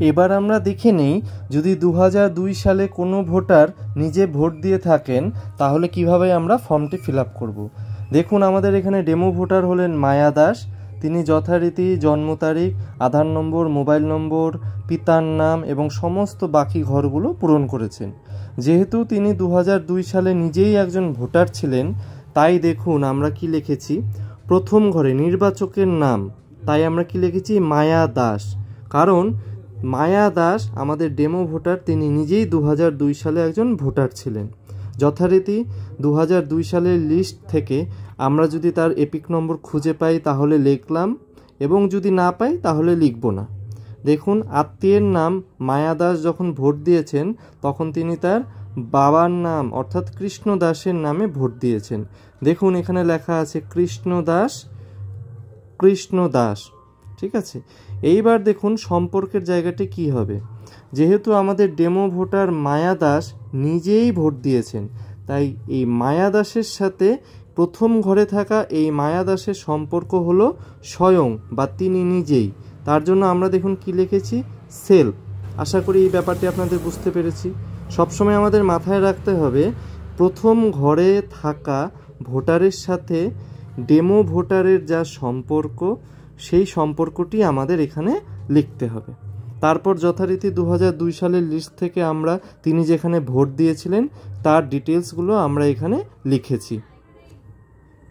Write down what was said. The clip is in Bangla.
এবার আমরা দেখে নেই যদি 2002 সালে কোনো ভোটার নিজে ভোট দিয়ে থাকেন তাহলে কিভাবে আমরা ফর্মটি ফিল আপ করবো। দেখুন আমাদের এখানে ডেমো ভোটার হলেন মায়া দাস। তিনি যথারীতি জন্ম তারিখ, আধার নম্বর, মোবাইল নম্বর, পিতার নাম এবং সমস্ত বাকি ঘরগুলো পূরণ করেছেন। যেহেতু তিনি 2002 সালে নিজেই একজন ভোটার ছিলেন, তাই দেখুন আমরা কি লিখেছি, প্রথম ঘরে নির্বাচকের নাম, তাই আমরা কি লিখেছি মায়া দাস। কারণ মায়া দাস আমাদের ডেমো ভোটার, তিনি নিজেই 2002 সালে একজন ভোটার ছিলেন। যথারীতি 2002 সালের লিস্ট থেকে আমরা যদি তার এপিক নম্বর খুঁজে পাই তাহলে লিখলাম, এবং যদি না পাই তাহলে লিখব না। দেখুন আত্মীয়ের নাম মায়া দাস যখন ভোট দিয়েছেন তখন তিনি তার বাবার নাম অর্থাৎ কৃষ্ণ দাসের নামে ভোট দিয়েছেন। দেখুন এখানে লেখা আছে কৃষ্ণ দাস, ঠিক আছে। এইবার দেখুন সম্পর্কের জায়গাটি কি হবে। যেহেতু আমাদের ডেমো ভোটার মায়া দাস নিজেই ভোট দিয়েছেন, তাই এই মায়া দাসের সাথে প্রথম ঘরে থাকা এই মায়া দাসের সম্পর্ক হলো স্বয়ং বা তিনি নিজেই। তার জন্য আমরা দেখুন কি লিখেছি, সেলফ। আশা করি এই ব্যাপারটি আপনাদের বুঝতে পেরেছি। সবসময় আমাদের মাথায় রাখতে হবে প্রথম ঘরে থাকা ভোটারের সাথে ডেমো ভোটারের যা সম্পর্ক সেই সম্পর্কটি আমাদের এখানে লিখতে হবে। তারপর যথারীতি 2002 সালের লিস্ট থেকে আমরা তিনি যেখানে ভোট দিয়েছিলেন তার ডিটেলসগুলো আমরা এখানে লিখেছি।